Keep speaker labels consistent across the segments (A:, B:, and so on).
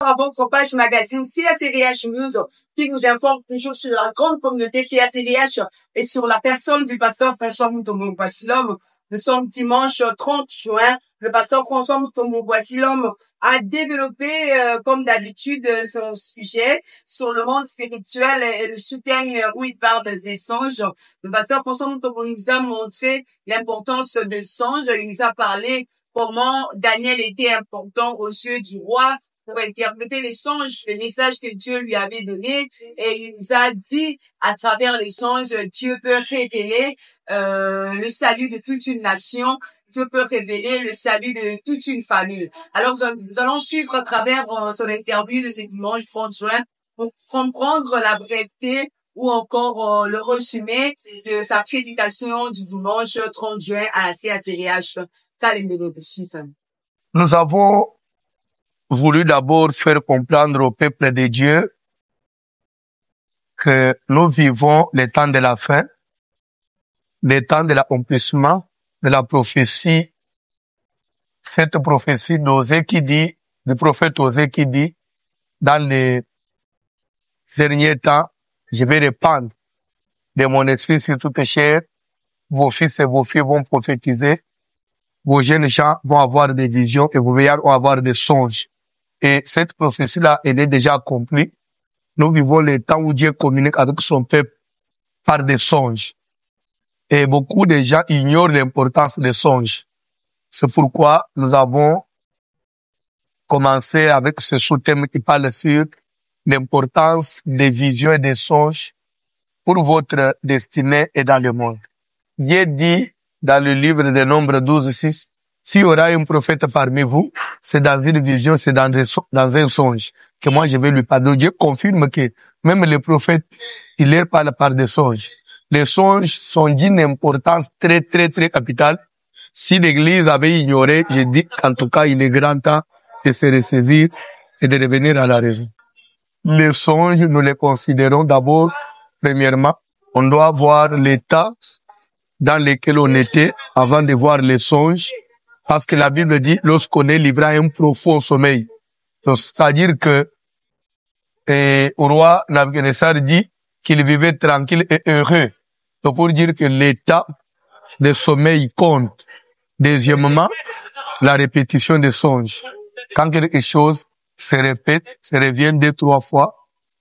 A: à votre page magazine CACDH News qui vous informe toujours sur la grande communauté CACDH et sur la personne du pasteur François Mutombo Boissilhomme. Nous sommes dimanche 30 juin. Le pasteur François Mutombo Boissilhomme a développé, comme d'habitude, son sujet sur le monde spirituel et le sous-thème où il parle des songes. Le pasteur François Mutombo nous a montré l'importance des songes. Il nous a parlé comment Daniel était important aux yeux du roi pour interpréter les songes, les messages que Dieu lui avait donnés. Et il nous a dit, à travers les songes, Dieu peut révéler le salut de toute une nation. Dieu peut révéler le salut de toute une famille. Alors, nous allons suivre à travers son interview de ce dimanche 30 juin pour comprendre la brièveté ou encore le résumé de sa prédication du dimanche 30 juin à la CACDH.
B: Nous avons voulu d'abord faire comprendre au peuple de Dieu que nous vivons les temps de la fin, les temps de l'accomplissement de la prophétie. Cette prophétie d'Osée qui dit, du prophète Osée qui dit, dans les derniers temps, je vais répandre de mon esprit sur toute chair, vos fils et vos filles vont prophétiser, vos jeunes gens vont avoir des visions et vos vieillards vont avoir des songes. Et cette prophétie-là, elle est déjà accomplie. Nous vivons les temps où Dieu communique avec son peuple par des songes. Et beaucoup de gens ignorent l'importance des songes. C'est pourquoi nous avons commencé avec ce sous-thème qui parle sur l'importance des visions et des songes pour votre destinée et dans le monde. Dieu dit dans le livre des Nombres 12:6, s'il y aura un prophète parmi vous, c'est dans une vision, c'est dans un songe que moi je vais lui parler. Dieu confirme que même les prophètes, il leur parle par des songes. Les songes sont d'une importance très, très, très capitale. Si l'Église avait ignoré, je dis qu'en tout cas, il est grand temps de se ressaisir et de revenir à la raison. Les songes, nous les considérons d'abord, premièrement, on doit voir l'état dans lequel on était avant de voir les songes, parce que la Bible dit, lorsqu'on est livré à un profond sommeil. Donc, c'est-à-dire que, au roi Nabuchodonosor dit qu'il vivait tranquille et heureux. Donc, pour dire que l'état de sommeil compte. Deuxièmement, la répétition des songes. Quand quelque chose se répète, se revient 2-3 fois,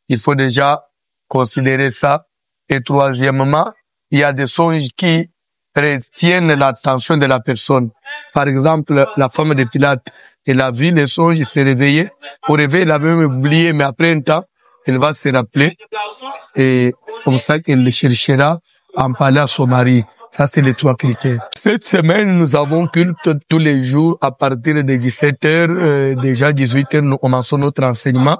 B: il faut déjà considérer ça. Et troisièmement, il y a des songes qui retiennent l'attention de la personne. Par exemple, la femme de Pilate, elle a vu les songes, elle s'est réveillée. Au réveil, elle avait même oublié, mais après un temps, elle va se rappeler. Et c'est comme ça qu'elle cherchera à en parler à son mari. Ça, c'est les 3 critères. Cette semaine, nous avons culte tous les jours à partir de 17h. Déjà 18h, nous commençons notre enseignement.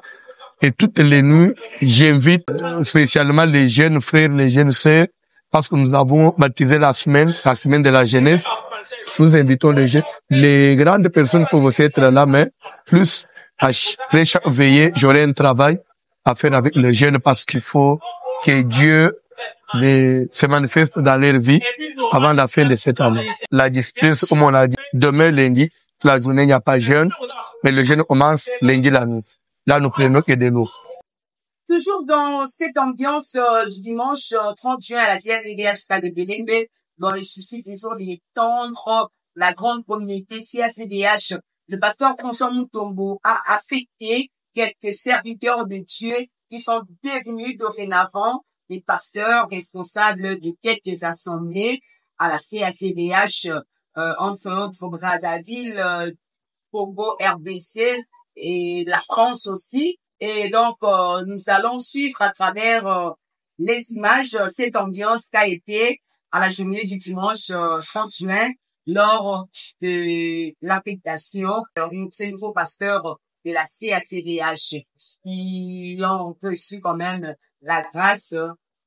B: Et toutes les nuits, j'invite spécialement les jeunes frères, les jeunes sœurs, parce que nous avons baptisé la semaine de la jeunesse. Nous invitons les jeunes. Les grandes personnes peuvent aussi être là, mais plus après chaque veillée, j'aurai un travail à faire avec les jeunes parce qu'il faut que Dieu se manifeste dans leur vie avant la fin de cette année. La discipline, comme on a dit, demain lundi, la journée, il n'y a pas jeûne, mais le jeûne commence lundi la nuit. Là, nous prenons que de l'eau.
A: Toujours dans cette ambiance du dimanche 30 juin à la CACDH de Bélémbé, dans les soucis toujours d'étendre la grande communauté CACDH, le pasteur François Mutombo a affecté quelques serviteurs de Dieu qui sont devenus dorénavant des pasteurs responsables de quelques assemblées à la CACDH, entre Brazzaville, Congo, RDC et la France aussi. Et donc, nous allons suivre à travers les images cette ambiance qui a été à la journée du dimanche 30 juin lors de l'affectation de ces nouveaux pasteurs de la CACDH qui ont reçu quand même la grâce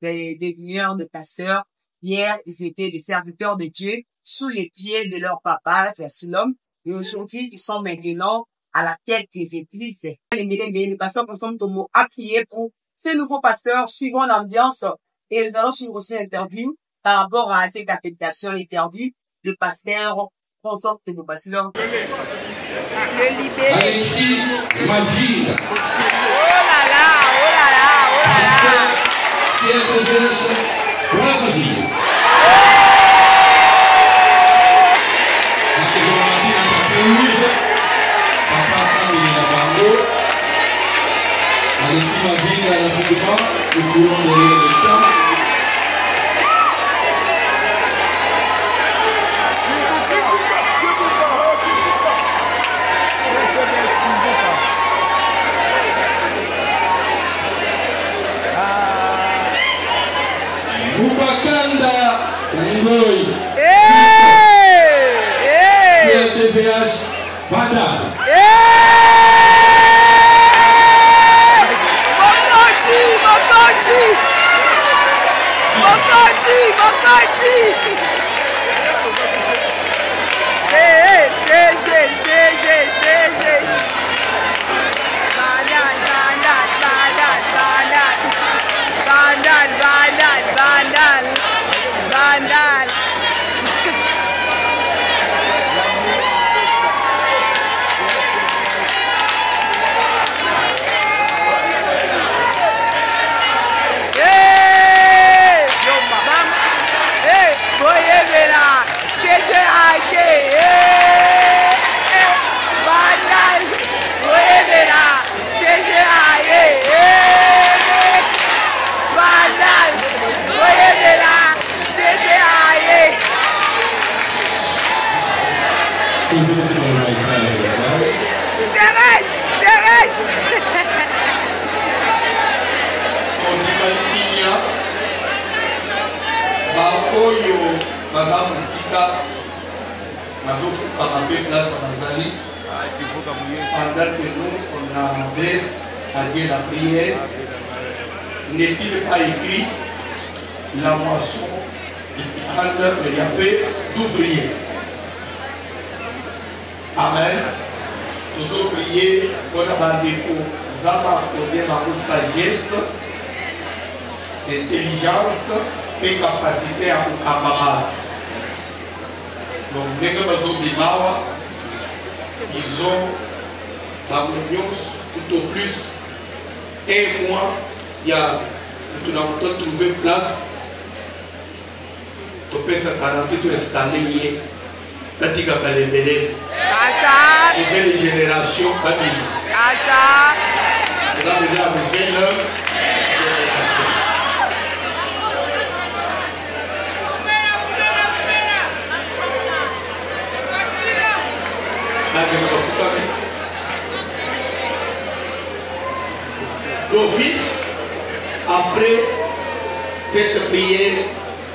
A: des devenir de pasteurs. Hier, ils étaient des serviteurs de Dieu sous les pieds de leur papa, Versulum, et aujourd'hui, ils sont maintenant à la tête des églises. Le pasteur François Mutombo a prié pour ces nouveaux pasteurs suivant l'ambiance et nous allons suivre aussi l'interview par rapport à cette affectation interview de pasteur François Mutombo.
C: Alexis Maville.
D: Oh là là, oh là là, oh là là.
C: CSFS Brazzaville. Papa Samy la Bango. Alexis Maville à l'applaudissement. Le courant derrière le temps. Bubakanda Ngoy. CSVH Badab.
D: Bandal.
E: Oyo baza musika nazofuka mabe place bazali pendant que nous on adresse à Dieu la prière. N'est-il pas écrit la moisson il y a peu d'ouvriers. Amen. Nous allons prier pour la bandeko. Nous allons accorder la sagesse, intelligence et capacité à camarade. Donc, dès que nous avons des mawas, ils ont la réunion tout au plus un mois. Il y a tout le monde trouvé place. Tu peux s'installer, tu installer hier. Là, tu vas aller les nouvelle génération. Là, déjà arrivé leur génération. D'office, après cette prière,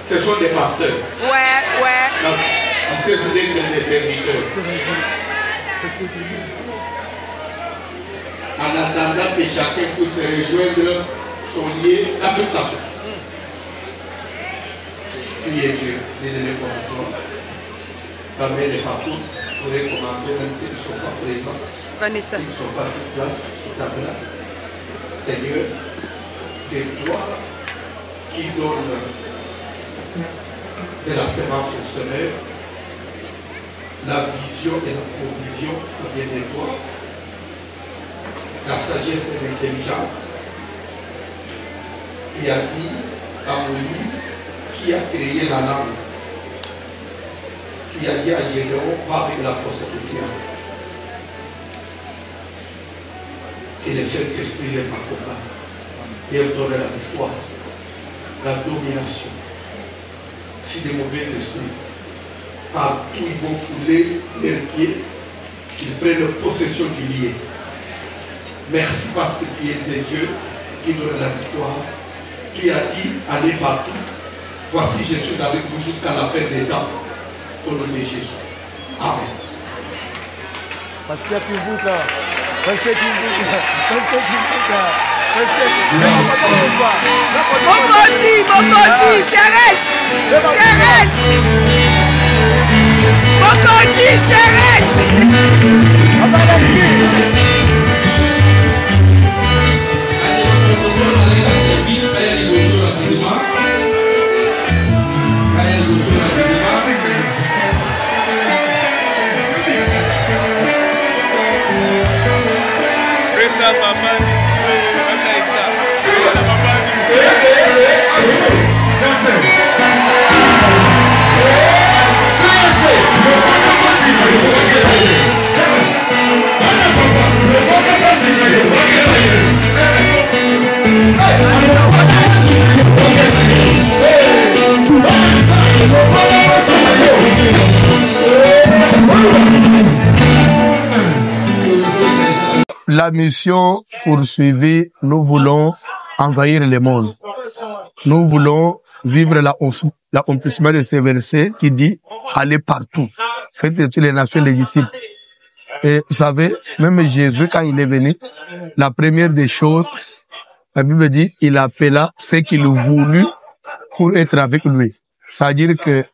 E: ce sont des pasteurs.
D: Ouais.
E: C'est des serviteurs. En attendant que chacun puisse rejoindre son lieu d'affectation. Priez Dieu, donnez-le comme toi. Famille les partout, pour les commander, même s'ils ne sont pas présents.
D: Vanessa.
E: Ils ne sont pas sur place, sur ta place. Seigneur, c'est toi qui donnes de la sémence au semeur. La vision et la provision, ça vient de toi. La sagesse et l'intelligence. Tu as dit à Moïse qui a créé la langue. Tu as dit à Gédéon, va avec la force que tu as. Et le Saint-Esprit les accompagne. Et leur donne la victoire, la domination. Si des mauvais esprits, partout ils vont fouler leurs pieds, qu'ils prennent possession du lieu. Merci parce que tu es de Dieu qui donne la victoire. Tu as dit, allez partout. Voici, je suis avec vous jusqu'à la fin des temps. Au nom de Jésus. Amen.
D: Bokoti, Cérès. Bokoti,
B: mission poursuivie, nous voulons envahir le monde. Nous voulons vivre l'accomplissement de ces versets qui dit « Allez partout, faites de toutes les nations les disciples ». Et vous savez, même Jésus, quand il est venu, la première des choses, la Bible dit, il appela ceux qui le voulu pour être avec lui. C'est-à-dire que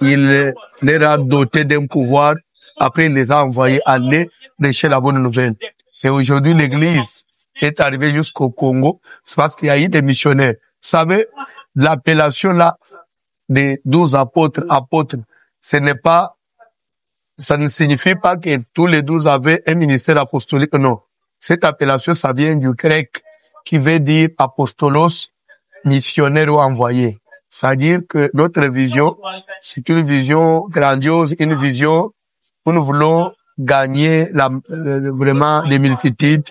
B: il les a dotés d'un pouvoir, après il les a envoyés aller prêcher la bonne nouvelle. Et aujourd'hui, l'Église est arrivée jusqu'au Congo, c'est parce qu'il y a eu des missionnaires. Vous savez, l'appellation là des 12 apôtres, ça ne signifie pas que tous les 12 avaient un ministère apostolique, non. Cette appellation, ça vient du grec, qui veut dire apostolos, missionnaire ou envoyé. C'est-à-dire que notre vision, c'est une vision grandiose, une vision où nous voulons gagner vraiment des multitudes.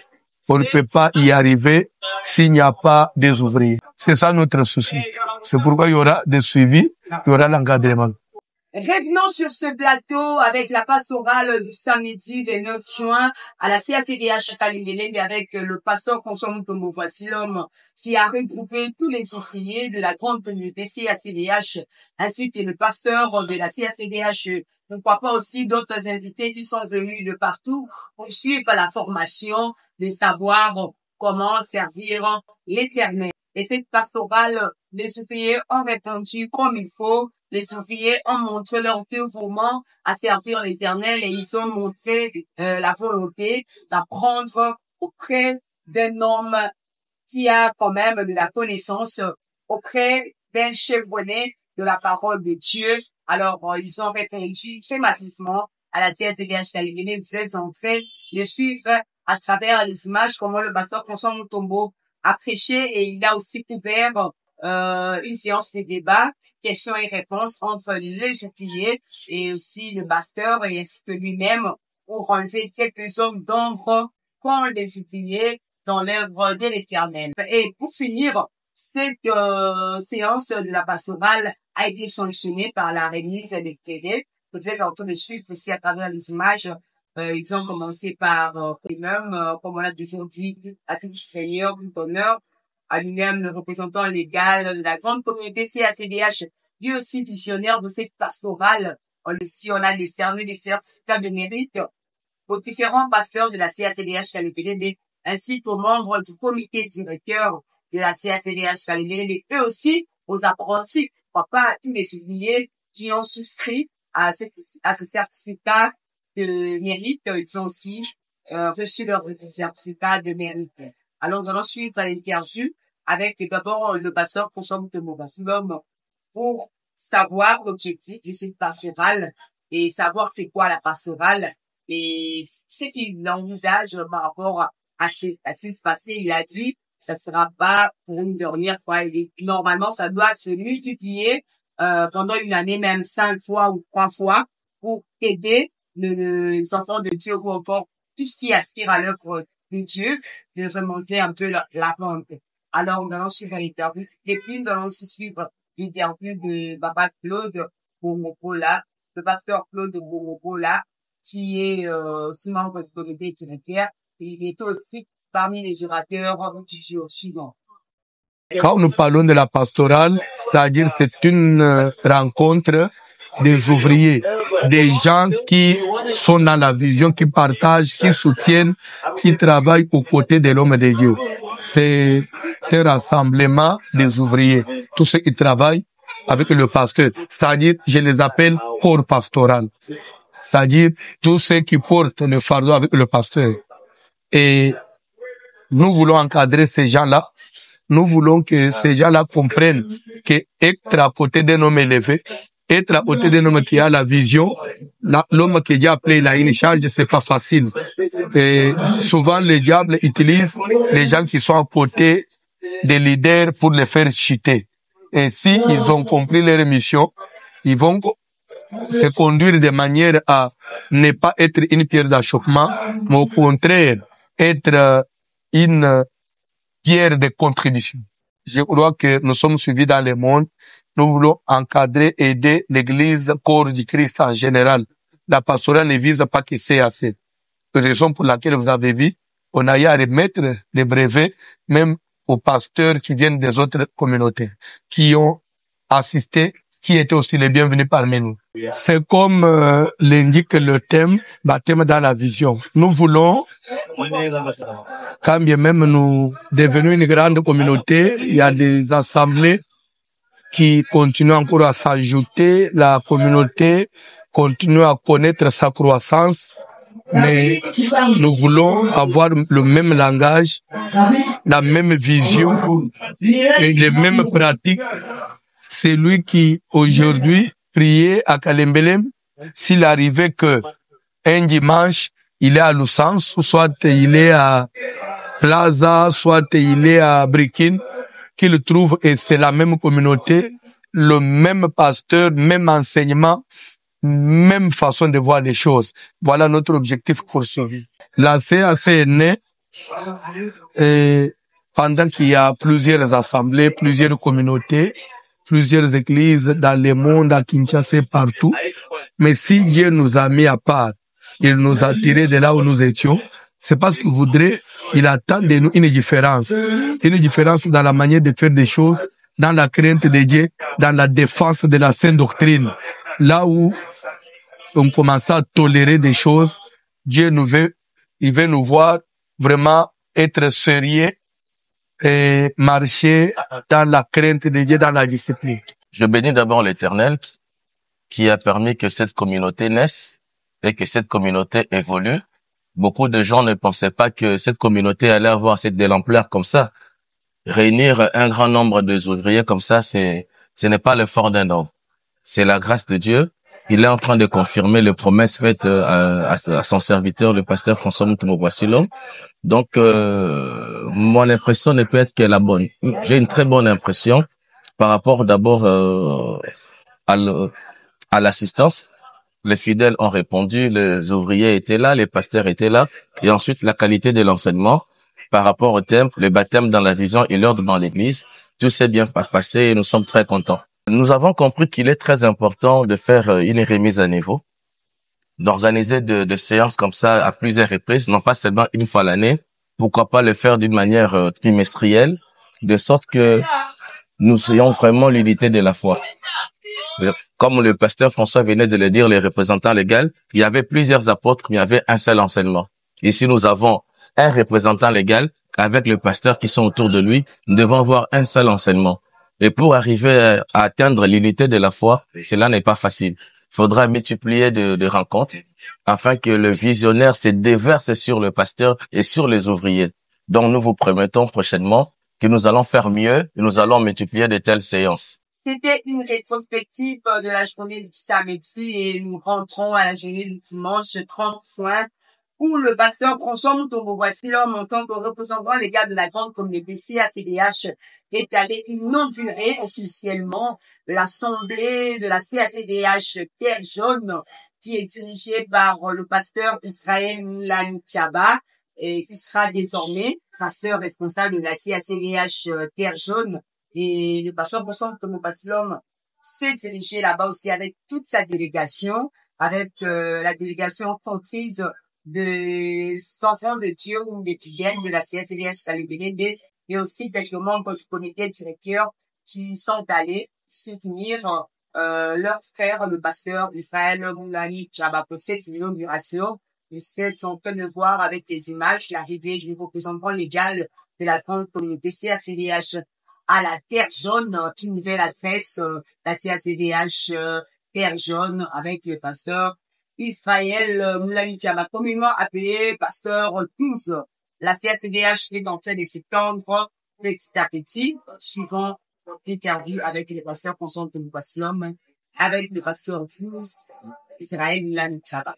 B: On ne peut pas y arriver s'il n'y a pas des ouvriers. C'est ça notre souci. C'est pourquoi il y aura des suivis, il y aura l'encadrement.
A: Revenons sur ce plateau avec la pastorale du samedi 29 juin à la CACDH Kalindélé avec le pasteur François Mutombo. Voici l'homme qui a regroupé tous les ouvriers de la grande communauté CACDH ainsi que le pasteur de la CACDH. Pourquoi pas aussi d'autres invités qui sont venus de partout pour suivre la formation de savoir comment servir l'Éternel. Et cette pastorale, les ouvriers ont répondu comme il faut. Les ouvriers ont montré leur dévouement à servir l'Éternel et ils ont montré la volonté d'apprendre auprès d'un homme qui a quand même de la connaissance, auprès d'un chevronné de la parole de Dieu. Alors, ils ont répondu très massivement à la CSDH Kalindélé. Vous êtes en train de suivre à travers les images comment le pasteur François Mutombo a prêché et il a aussi couvert une séance de débat, questions et réponses entre les ouvriers et aussi le pasteur et ainsi que lui-même pour enlever quelques zones d'ombre qu'ont les ouvriers dans l'œuvre de l'Éternel. Et pour finir, cette séance de la pastorale a été sanctionnée par la remise des télé. Vous êtes en train de suivre aussi à travers les images. Ils ont commencé par lui-même, comme on a toujours dit, à tout le Seigneur, tout honneur, à lui-même le représentant légal de la grande communauté CACDH, lui aussi visionnaire de cette pastorale. On a décerné des certificats de mérite aux différents pasteurs de la CACDH Kalindélé, ainsi qu'aux membres du comité directeur de la CACDH Kalindélé, eux aussi aux apprentis, pourquoi pas à tous les ouvriers qui ont souscrit à ce certificat de mérite. Ils ont aussi reçu leurs certificats de mérite. Alors, nous allons suivre l'interview avec d'abord le pasteur François Mutombo pour savoir l'objectif de cette pastorale et savoir c'est quoi la pastorale et ce qu'il envisage par rapport à ce qui se passait. Il a dit, ça sera pas pour une dernière fois. Normalement, ça doit se multiplier pendant une année, même 5 fois ou 3 fois, pour aider les enfants de Dieu ou encore tout ce qui aspire à l'œuvre de Dieu, de remonter un peu la pente. Alors, nous allons suivre l'interview. Et puis, nous allons aussi suivre l'interview de Papa Claude Bomopola, le pasteur Claude Bomopola, qui est aussi membre du comité directeur. Et il est aussi parmi les orateurs du jour suivant.
B: Quand nous parlons de la pastorale, c'est-à-dire c'est une rencontre des ouvriers, des gens qui sont dans la vision, qui partagent, qui soutiennent, qui travaillent aux côtés de l'homme de Dieu. C'est un rassemblement des ouvriers, tous ceux qui travaillent avec le pasteur, c'est-à-dire, je les appelle corps pastoral, c'est-à-dire tous ceux qui portent le fardeau avec le pasteur. Et nous voulons encadrer ces gens-là. Nous voulons que ces gens-là comprennent qu'être à côté d'un homme élevé, être à côté d'un homme qui a la vision, l'homme qui est déjà appelé, il a une charge, c'est pas facile. Et souvent, le diable utilise les gens qui sont à côté des leaders pour les faire chuter. Et si ils ont compris leur mission, ils vont se conduire de manière à ne pas être une pierre d'achoppement, mais au contraire, être une pierre de contribution. Je crois que nous sommes suivis dans le monde. Nous voulons encadrer, aider l'Église, corps du Christ en général. La pastorale ne vise pas que CAC. raison pour laquelle vous avez vu, on a eu à remettre des brevets, même aux pasteurs qui viennent des autres communautés, qui ont assisté, qui étaient aussi les bienvenus parmi nous. C'est comme l'indique le thème, baptême dans la vision. Nous voulons, quand bien même nous devenons une grande communauté, il y a des assemblées qui continuent encore à s'ajouter, la communauté continue à connaître sa croissance, mais nous voulons avoir le même langage, la même vision et les mêmes pratiques. C'est lui qui, aujourd'hui, priait à Kalembelem, s'il arrivait que un dimanche, il est à Loussens, soit il est à Plaza, soit il est à Brikin, qu'il trouve, et c'est la même communauté, le même pasteur, même enseignement, même façon de voir les choses. Voilà notre objectif poursuivi. La CAC est née pendant qu'il y a plusieurs assemblées, plusieurs communautés, plusieurs églises dans le monde, à Kinshasa et partout. Mais si Dieu nous a mis à part, il nous a tirés de là où nous étions, c'est parce qu'il voudrait, il attend de nous une différence dans la manière de faire des choses, dans la crainte de Dieu, dans la défense de la sainte doctrine. Là où on commence à tolérer des choses, Dieu il veut nous voir vraiment être sérieux et marcher dans la crainte de Dieu, dans la discipline.
F: Je bénis d'abord l'Éternel qui a permis que cette communauté naisse et que cette communauté évolue. Beaucoup de gens ne pensaient pas que cette communauté allait avoir de l'ampleur comme ça. Réunir un grand nombre d'ouvriers comme ça, ce n'est pas l'effort d'un homme. C'est la grâce de Dieu. Il est en train de confirmer les promesses faites à son serviteur, le pasteur François Mutumo-Boissilom. Donc, mon impression ne peut être que la bonne. J'ai une très bonne impression par rapport d'abord à l'assistance. Les fidèles ont répondu, les ouvriers étaient là, les pasteurs étaient là, et ensuite la qualité de l'enseignement par rapport au thème, le baptême dans la vision et l'ordre dans l'église. Tout s'est bien passé et nous sommes très contents. Nous avons compris qu'il est très important de faire une remise à niveau, d'organiser de séances comme ça à plusieurs reprises, non pas seulement une fois l'année. Pourquoi pas le faire d'une manière trimestrielle, de sorte que nous ayons vraiment l'unité de la foi. Comme le pasteur François venait de le dire, les représentants légaux, il y avait plusieurs apôtres, mais il y avait un seul enseignement. Ici, nous avons un représentant légal avec le pasteur qui sont autour de lui. Nous devons avoir un seul enseignement. Et pour arriver à atteindre l'unité de la foi, cela n'est pas facile. Il faudra multiplier de rencontres afin que le visionnaire se déverse sur le pasteur et sur les ouvriers. Donc, nous vous promettons prochainement que nous allons faire mieux et nous allons multiplier de telles séances.
A: C'était une rétrospective de la journée du samedi et nous rentrons à la journée du dimanche 30 juin où le pasteur François Mutumo-Boissilom, en tant que représentant légal de la grande communauté CACDH, est allé inaugurer officiellement l'assemblée de la CACDH Terre Jaune, qui est dirigée par le pasteur Israël Lanichaba, et qui sera désormais pasteur responsable de la CACDH Terre Jaune. Et le pasteur François Mutumo-Boissilom s'est dirigé là-bas aussi avec toute sa délégation, avec la délégation comprise des enfants de Dieu ou d'étudiants de la CACDH Kalembelem et aussi quelques membres du comité directeur qui sont allés soutenir leur frère, le pasteur Israël Moulani Tchaba, pour cette inauguration. Nous sommes en train de voir avec les images l'arrivée du représentant légal de la grande communauté CACDH à la Terre Jaune, une nouvelle adresse, la CACDH Terre Jaune, avec le pasteur Israël Moulani Tchaba, communément appelé pasteur 12. La CACDH est en train de s'étendre petit à petit, suivant l'interview avec le pasteur François Mutumo-Boissilom, avec le pasteur 12, Israël Moulani Tchaba.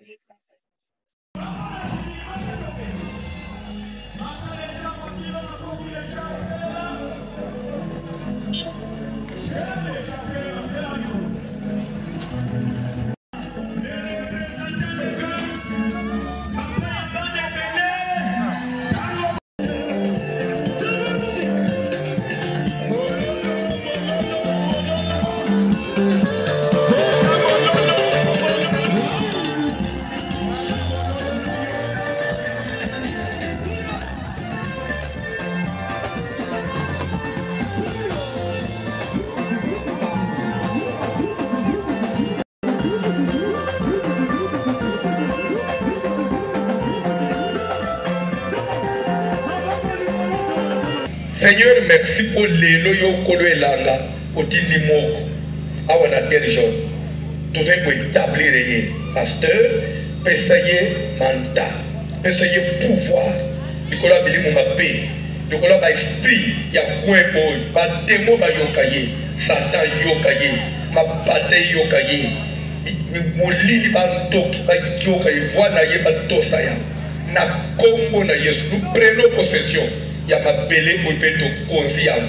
E: Seigneur, merci pour l'élo yo kolo elanga otindi moko awa na terre jaune. Tu viens pour établir pasteur, pesayer mandat, pesayer pouvoir. Nicolas Bilimu ma paix, Nicolas ba esprit ya coin boy, ba démon ba yokaye, Satan yokaye, ma bataille yokaye. Molili ba ntoki ba yokaye, voilà ye ba tosaya. Na kombo na Yesu, nous prenons possession. Ya ma belé pour peut te consiam.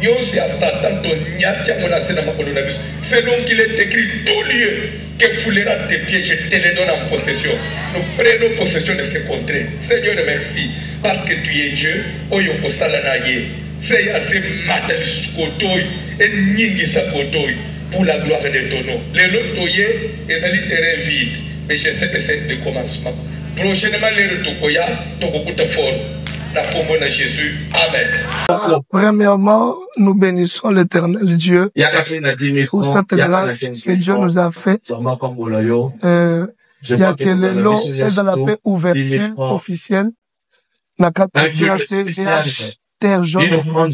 E: Nyonsi ya Satan ton nyatia menacé dans ma colonie. Selon qu'il est écrit, tout lieu que foulera tes pieds, je te les donne en possession. Nous prenons possession de ces contrées. Seigneur, merci. Parce que tu es Dieu. Oyo kosalanaye. C'est assez matel kotoy et nyingi sa kotoy pour la gloire de ton nom. Les lots toyés, ils allaient terrain vide. Mais je sais que c'est le commencement. Prochainement, les retokoya, tokokuta fort. La combo de Jésus. Amen.
B: Premièrement, nous bénissons l'Éternel Dieu pour cette grâce que Dieu nous a faite. Il y a que les lots et dans la paix ouverture officielle. La CVH Terre Jaune.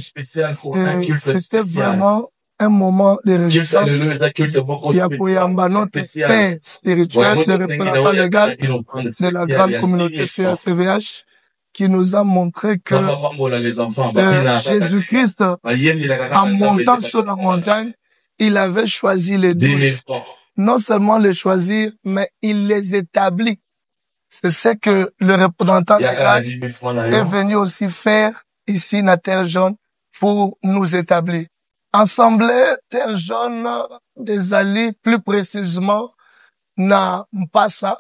B: C'était vraiment un moment de réjouissance. Il y a pour notre paix spirituelle, le représentant légal de la grande communauté CVH, qui nous a montré que Jésus-Christ, en montant sur la montagne, il avait choisi les 12. Non seulement les choisir, mais il les établit. C'est ce que le représentant légal est venu aussi faire ici dans Terre Jaune pour nous établir. Assemblée Terre Jaune des alliés, plus précisément, na Mpasa,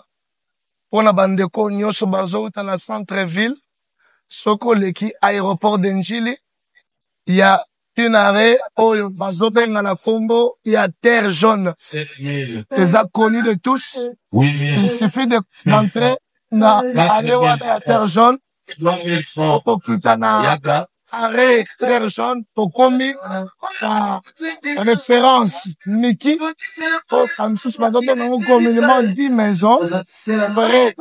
B: pour na bandeko nyonso bazo dans la centre-ville, soko leki aéroport d'Enjili, il y a une arrêt au bazo dans la combo, il y a Terre Jaune. Les a connus de tous. Il suffit d'entrer na à Terre Jaune. Pour Kitana, arrêt Terre Jaune, pour commis, référence Niki, pour Kamsus Madobe, nous communément 10 maisons, près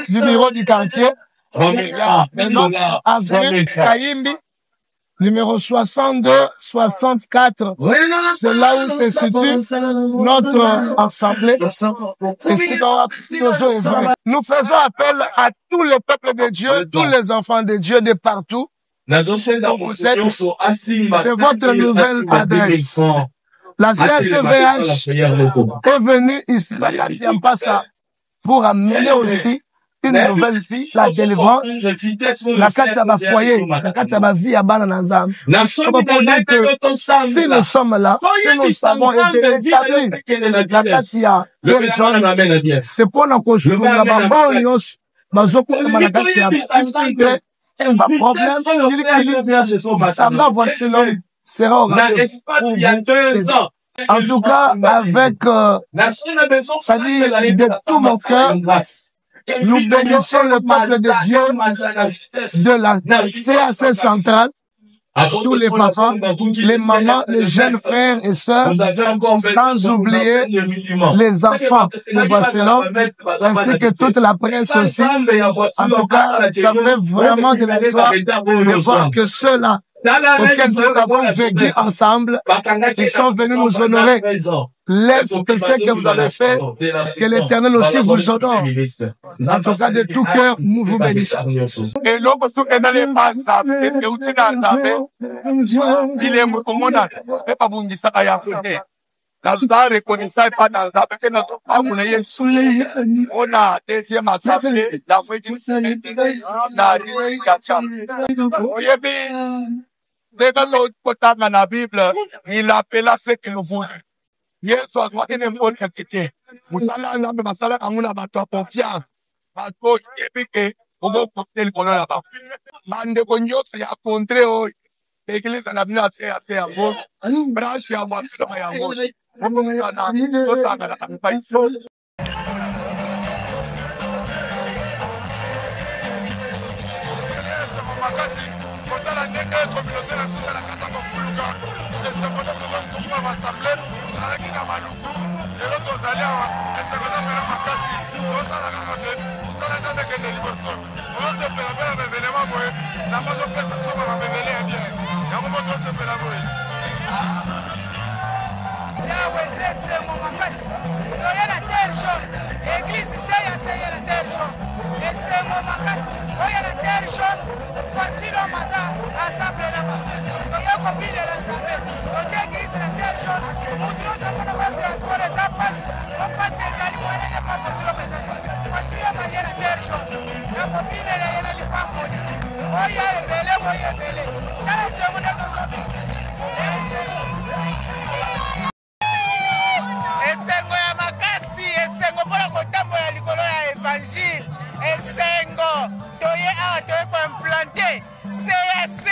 B: du bureau du quartier. Avenue Kayimbi, numéro 62, 64. C'est là où se situe notre assemblée. Nous faisons appel à tout le peuple de Dieu, tous les enfants de Dieu de partout. C'est votre nouvelle adresse. La CSVH est venue ici, pour amener aussi une nouvelle vie, la délivrance, la carte à ma foyer, la carte à ma vie à Bananazam. Pour dire que si nous sommes là, si nous savons été établis, la carte à c'est pour nous construire la bambon, pas problème, ça va voici l'homme sera au rendez-vous. En tout cas, avec, c'est-à-dire de tout mon cœur, nous bénissons le peuple de Dieu de la CAC centrale, tous les papas, les mamans, les jeunes frères et sœurs, sans oublier les enfants de Barcelone, ainsi que toute la presse aussi. En tout cas, ça fait vraiment de la joie de voir que ceux-là auxquels nous avons vécu ensemble, ils sont venus nous honorer. Laisse que ce que vous avez fait, que l'Éternel aussi vous honore. En tout cas, de tout cœur, nous vous bénissons. Et l'homme qui est dans les bases, et aussi dans la il est commandant, et pas vous dire ça à y la reconnaissance pas dans la parce que notre on a deuxième assemblée, la la dans la Bible, il appela ce qu'il voulait. Yes, so what in them own entity. Musala na be masala amuna ba to confiance. Ba to ebike obo cocktail kono la ba. Mande konyo se ya contre o. Église na bina se a bo. Branch ya wa se ya bo. Obo ya na to sa na ta fa so. Makasi kotala nene communauté na sala la kata ko fuluka. Ese kota to ko assemblée. Alakina maluku, lelo tozali awa, esekota pena makasi, tozala kaka te, tozala kaka te kende liboso. Tozosepela pena bevenema boye, na bazo pesa soka na bebe
D: esengo makasi toye na terre jaune église seye na terre jaune esengo makasi oye na terre jaune fasilo maza ensemble nanga toye kobinela nzambe totie église na terre jaune mutu nozamona kwa transport eza pasi opasi ezali monene pa fasilo ezali fasilo maye na terre jaune nakobinela ye na lipamboli oye ebele oye ebele tala esengo ndekozobi esengo ya makasi esengo mpona kotambola likolo ya évangile esengo toye awa toye koimplante cac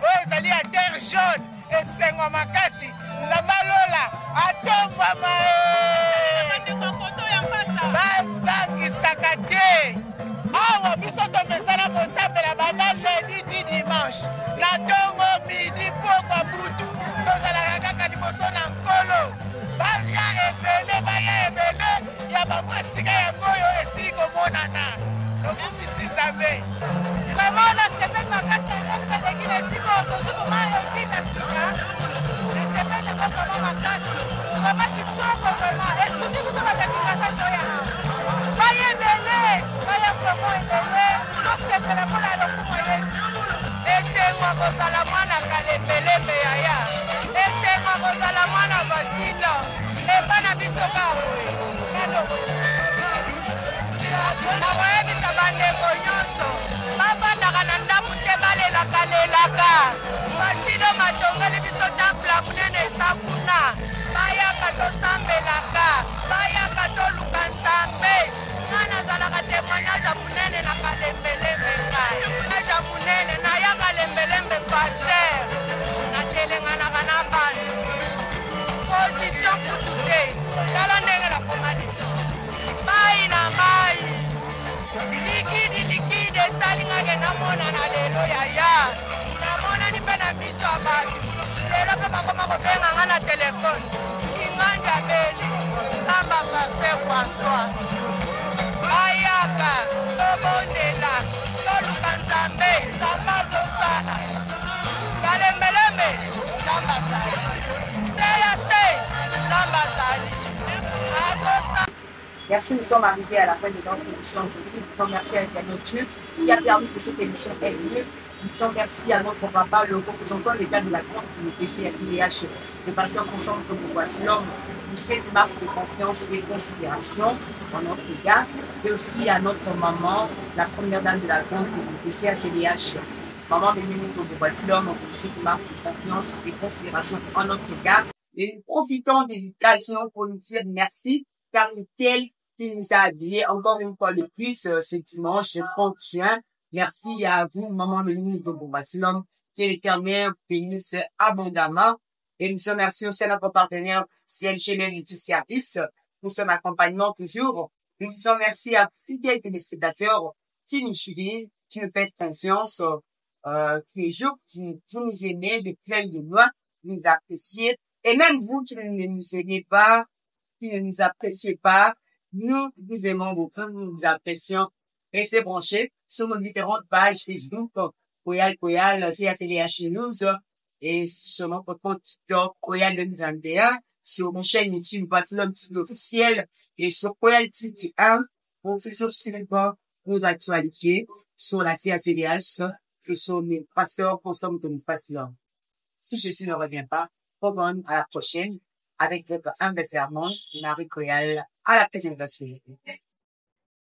D: oyo ezali ya terre jaune esengo makasi nzambe alola atombama bazangisaka te awa biso tomesana kosambela banda ledi di dimanche na ntongo midi pokwa butu tozalaka kaka liboso na nkolo baya ebele ya bango esika yango oyo esili komonana tokumisi nzambe komona sepele makasi na nyonso adekile esika tozi komona ekila sika esepele kokoma makasi koma kitoko koma esuki biso badakikasa toyana baya ebele baya komo ebele tosepela mpona lokumu yesu esengo kozala mwana kalembelembe yaya esengo kozala mwana basilo epa na biso kaboye nakoyebisa bandeko nyonso bafandaka na ndambu te balelaka basilo matongeli biso temple monene eza kuna bayaka tosambelaka bayaka toluka nzambe nga nazalaka témoignage ya monene na kalembelembe ngai ya monene nayaka lembelembe paster natelenganaka na bana position kutu te tala ndenge nakomadi mai na mai likide esalingake namonana lelo yaya namonani mpe na miso ya bato lelo mpe bakoma kobenganga na telefone inganja beli nzamba paster françois bayaka tobondela toluka nzambe nzambe azosala kalembelembe nzambe azali seyase nzambe azali azosala.
A: Merci, nous sommes arrivés à la fin de notre émission aujourd'hui. Nous disons merci à l'éternel Dieu qui a permis que cette émission ait lieu. Nous disons merci à notre papa, le représentant légal de la grande communauté CSIDH, le pasteur Constant que nous voici l'homme, pour cette marque de confiance et de considération en notre égard, et aussi à notre maman, la première dame de la grande communauté CSIDH, maman Bénédicte de voici l'homme, pour cette marque de confiance et de considération en notre égard. Et nous profitons de l'occasion pour nous dire merci, car c'est elle qui nous a habillés encore une fois de plus ce dimanche 30 juin. Merci à vous, maman Bénédicte de voici l'homme, que l'Éternel bénisse abondamment. Et nous sommes merci aussi à notre partenaire CLG Méritus Service pour son accompagnement toujours. Nous disons merci à tous les téléspectateurs qui nous suivent, qui nous font confiance tous les jours, qui nous aimez de plein de loin, qui nous appréciez. Et même vous qui ne nous aimez pas, qui ne nous appréciez pas, nous vous aimons beaucoup, nous nous apprécions. Restez branchés sur nos différentes pages Facebook, Koyal, CACDH News, et sur notre compte TikTok, Koyal 2021, sur mon chaîne YouTube, voici l'homme officiel, et sur Koyal TV 1, pour toujours suivre nos actualités sur la CACDH, et sur mes pasteurs consomment de nous faciliter. Si Jésus ne revient pas, revenons à la prochaine, avec votre humble serment, Marie Koyal, à la présentation.